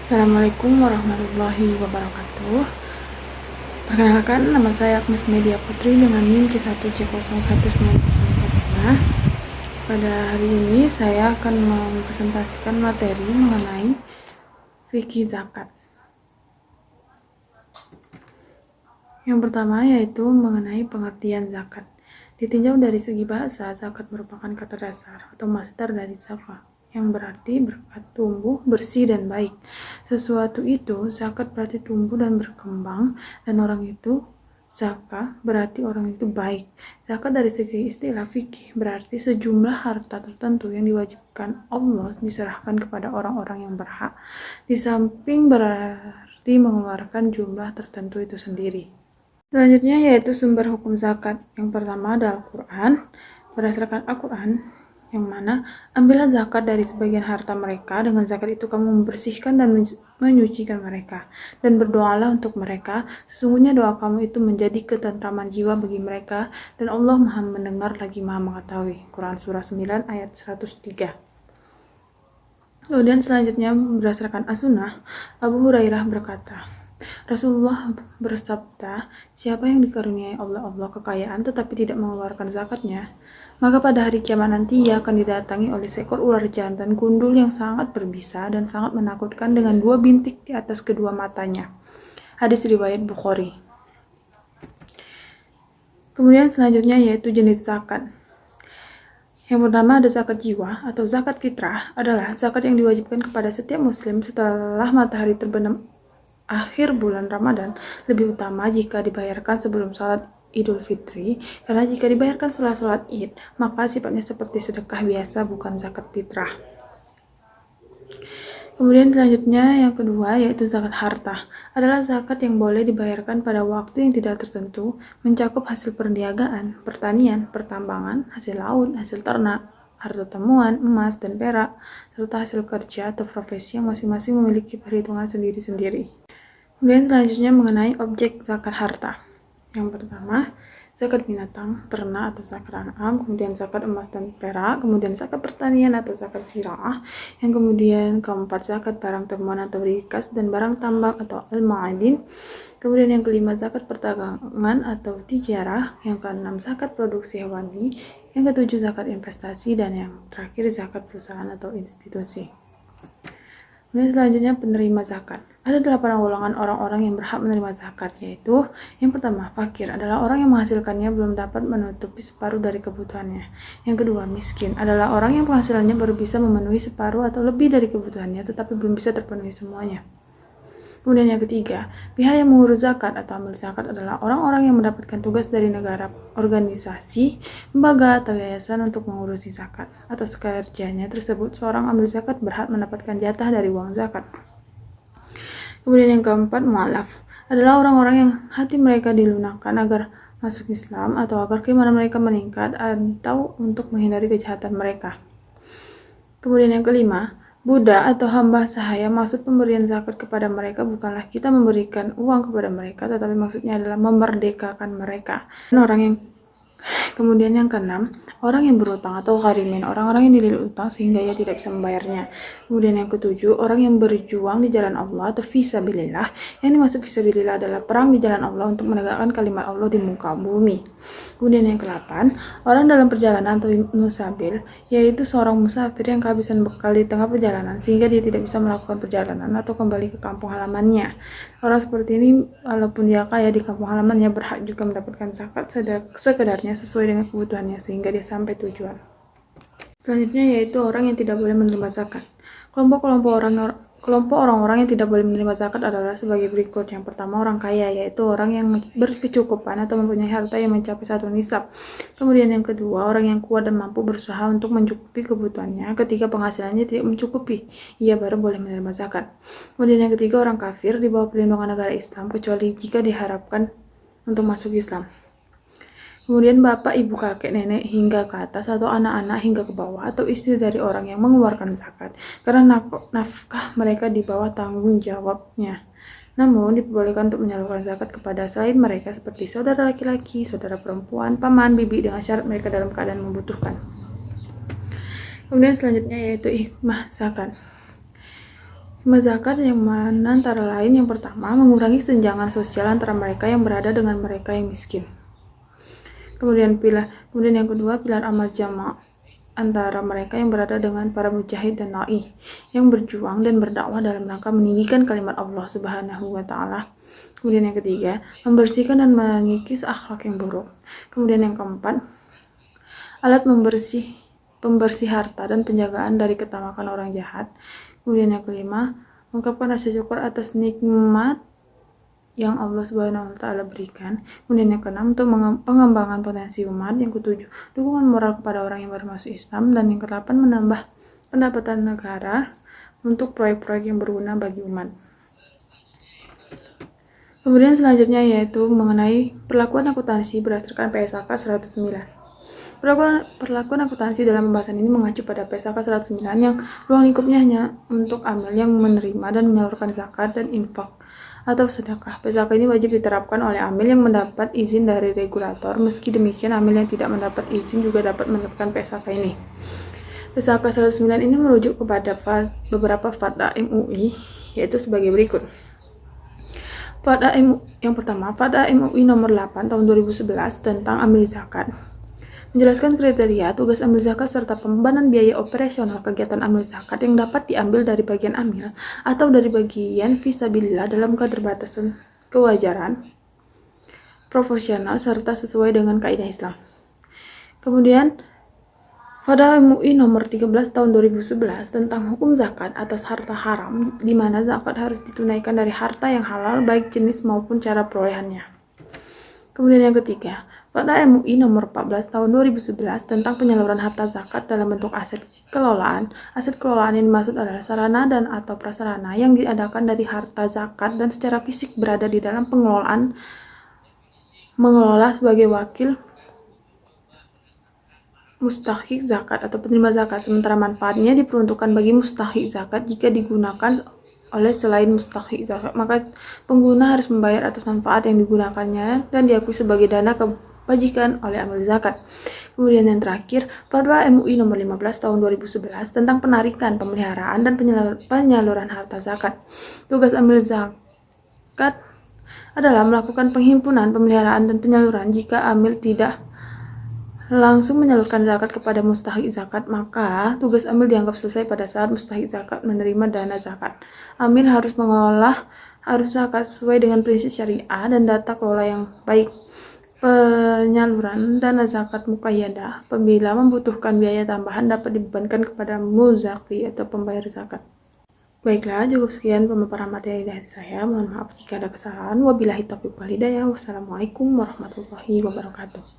Assalamualaikum warahmatullahi wabarakatuh. Perkenalkan, nama saya Agnes Media Putri dengan NIM C1C01995. Pada hari ini saya akan mempresentasikan materi mengenai fikih zakat. Yang pertama yaitu mengenai pengertian zakat. Ditinjau dari segi bahasa, zakat merupakan kata dasar atau masdar dari zakat, yang berarti berkat, tumbuh, bersih, dan baik. Sesuatu itu, zakat berarti tumbuh dan berkembang, dan orang itu, zakat berarti orang itu baik. Zakat dari segi istilah fikih berarti sejumlah harta tertentu yang diwajibkan Allah diserahkan kepada orang-orang yang berhak, di samping berarti mengeluarkan jumlah tertentu itu sendiri. Selanjutnya yaitu sumber hukum zakat. Yang pertama adalah Al-Quran. Berdasarkan Al-Quran, yang mana ambillah zakat dari sebagian harta mereka, dengan zakat itu kamu membersihkan dan menyucikan mereka, dan berdoalah untuk mereka, sesungguhnya doa kamu itu menjadi ketentraman jiwa bagi mereka, dan Allah Maha mendengar lagi Maha mengetahui. Quran surah 9 ayat 103. Kemudian selanjutnya berdasarkan As-Sunnah, Abu Hurairah berkata, Rasulullah bersabda, siapa yang dikaruniai Allah kekayaan tetapi tidak mengeluarkan zakatnya, maka pada hari kiamat nanti ia akan didatangi oleh seekor ular jantan gundul yang sangat berbisa dan sangat menakutkan dengan 2 bintik di atas kedua matanya. Hadis riwayat Bukhari. Kemudian selanjutnya yaitu jenis zakat. Yang pertama ada zakat jiwa atau zakat fitrah, adalah zakat yang diwajibkan kepada setiap muslim setelah matahari terbenam akhir bulan Ramadan, lebih utama jika dibayarkan sebelum salat Idul Fitri, karena jika dibayarkan setelah salat Id, maka sifatnya seperti sedekah biasa, bukan zakat fitrah. Kemudian selanjutnya yang kedua yaitu zakat harta, adalah zakat yang boleh dibayarkan pada waktu yang tidak tertentu, mencakup hasil perniagaan, pertanian, pertambangan, hasil laut, hasil ternak, harta temuan, emas dan perak, serta hasil kerja atau profesi yang masing-masing memiliki perhitungan sendiri-sendiri. Kemudian selanjutnya mengenai objek zakat harta. Yang pertama, zakat binatang, ternak atau zakat an'am, kemudian zakat emas dan perak, kemudian zakat pertanian atau zakat ziraah, yang kemudian keempat zakat barang temuan atau rikas dan barang tambang atau al-ma'adin, kemudian yang kelima zakat perdagangan atau tijarah, yang keenam zakat produksi hewani, yang ketujuh zakat investasi, dan yang terakhir zakat perusahaan atau institusi. Kemudian selanjutnya penerima zakat. Ada 8 golongan orang-orang yang berhak menerima zakat, yaitu yang pertama, fakir, adalah orang yang menghasilkannya belum dapat menutupi separuh dari kebutuhannya. Yang kedua, miskin, adalah orang yang penghasilannya baru bisa memenuhi separuh atau lebih dari kebutuhannya, tetapi belum bisa terpenuhi semuanya. Kemudian yang ketiga, pihak yang mengurus zakat atau amil zakat adalah orang-orang yang mendapatkan tugas dari negara, organisasi, lembaga, atau yayasan untuk mengurusi zakat. Atas kerjanya tersebut, seorang amil zakat berhak mendapatkan jatah dari uang zakat. Kemudian yang keempat, mu'alaf, adalah orang-orang yang hati mereka dilunakkan agar masuk Islam atau agar keimanan mereka meningkat atau untuk menghindari kejahatan mereka. Kemudian yang kelima, budak atau hamba sahaya. Maksud pemberian zakat kepada mereka bukanlah kita memberikan uang kepada mereka, tetapi maksudnya adalah memerdekakan mereka. Kemudian yang keenam, orang yang berutang atau gharimin, orang-orang yang dililit utang sehingga ia tidak bisa membayarnya. Kemudian yang ketujuh, orang yang berjuang di jalan Allah atau fisabilillah. Yang dimaksud fisabilillah adalah perang di jalan Allah untuk menegakkan kalimat Allah di muka bumi. Kemudian yang ke-8, orang dalam perjalanan atau musabil, yaitu seorang musafir yang kehabisan bekal di tengah perjalanan sehingga dia tidak bisa melakukan perjalanan atau kembali ke kampung halamannya. Orang seperti ini, walaupun dia kaya di kampung halamannya, berhak juga mendapatkan zakat sekedarnya sesuai dengan kebutuhannya sehingga dia sampai tujuan. Selanjutnya yaitu orang yang tidak boleh menerima zakat. Kelompok orang-orang yang tidak boleh menerima zakat adalah sebagai berikut. Yang pertama, orang kaya, yaitu orang yang berkecukupan atau mempunyai harta yang mencapai 1 nisab. Kemudian yang kedua, orang yang kuat dan mampu berusaha untuk mencukupi kebutuhannya. Ketika penghasilannya tidak mencukupi, ia baru boleh menerima zakat. Kemudian yang ketiga, orang kafir di bawah perlindungan negara Islam, kecuali jika diharapkan untuk masuk Islam. Kemudian bapak, ibu, kakek, nenek hingga ke atas, atau anak-anak hingga ke bawah, atau istri dari orang yang mengeluarkan zakat, karena nafkah mereka di bawah tanggung jawabnya. Namun diperbolehkan untuk menyalurkan zakat kepada selain mereka seperti saudara laki-laki, saudara perempuan, paman, bibi, dengan syarat mereka dalam keadaan membutuhkan. Kemudian selanjutnya yaitu hikmah zakat. Hikmah zakat yang mana antara lain yang pertama, mengurangi senjangan sosial antara mereka yang berada dengan mereka yang miskin. Kemudian yang kedua, pilar amal jamaah antara mereka yang berada dengan para mujahid dan na'i yang berjuang dan berdakwah dalam rangka meninggikan kalimat Allah Subhanahu wa taala. Kemudian yang ketiga, membersihkan dan mengikis akhlak yang buruk. Kemudian yang keempat, alat pembersih harta dan penjagaan dari ketamakan orang jahat. Kemudian yang kelima, mengungkapkan rasa syukur atas nikmat yang Allah Subhanahu wa taala berikan. Kemudian yang keenam, untuk pengembangan potensi umat. Yang ketujuh, dukungan moral kepada orang yang baru masuk Islam. Dan yang kedelapan, menambah pendapatan negara untuk proyek-proyek yang berguna bagi umat. Kemudian selanjutnya yaitu mengenai perlakuan akuntansi berdasarkan PSAK 109. Perlakuan akuntansi dalam pembahasan ini mengacu pada PSAK 109 yang ruang lingkupnya hanya untuk amil yang menerima dan menyalurkan zakat dan infak atau sedekah. PSAK ini wajib diterapkan oleh amil yang mendapat izin dari regulator. Meski demikian, amil yang tidak mendapat izin juga dapat menerapkan PSAK ini. PSAK 109 ini merujuk kepada beberapa fatwa MUI, yaitu sebagai berikut. Yang pertama, Fatwa MUI nomor 8 tahun 2011 tentang amil zakat. Menjelaskan kriteria, tugas amil zakat serta pembebanan biaya operasional kegiatan amil zakat yang dapat diambil dari bagian amil atau dari bagian fisabilillah dalam kadar batasan kewajaran, proporsional, serta sesuai dengan kaidah Islam. Kemudian, Fatwa MUI nomor 13 tahun 2011 tentang hukum zakat atas harta haram, di mana zakat harus ditunaikan dari harta yang halal baik jenis maupun cara perolehannya. Kemudian yang ketiga, Fatwa MUI nomor 14 tahun 2011 tentang penyaluran harta zakat dalam bentuk aset kelolaan. Aset kelolaan yang dimaksud adalah sarana dan atau prasarana yang diadakan dari harta zakat dan secara fisik berada di dalam pengelolaan mengelola sebagai wakil mustahik zakat atau penerima zakat, sementara manfaatnya diperuntukkan bagi mustahik zakat. Jika digunakan oleh selain mustahik zakat, maka pengguna harus membayar atas manfaat yang digunakannya dan diakui sebagai dana kebajikan oleh amil zakat. Kemudian yang terakhir, Fatwa MUI nomor 15 tahun 2011 tentang penarikan, pemeliharaan, dan penyaluran harta zakat. Tugas amil zakat adalah melakukan penghimpunan, pemeliharaan, dan penyaluran. Jika amil tidak langsung menyalurkan zakat kepada mustahik zakat, maka tugas amil dianggap selesai pada saat mustahik zakat menerima dana zakat. Amil harus mengolah zakat sesuai dengan prinsip syariah dan data kelola yang baik. Penyaluran dana zakat muqayyadah apabila membutuhkan biaya tambahan dapat dibebankan kepada muzaki atau pembayar zakat. Baiklah, cukup sekian pemaparan materi dari saya. Mohon maaf jika ada kesalahan. Wabillahi taufiq wal hidayah. Wassalamualaikum warahmatullahi wabarakatuh.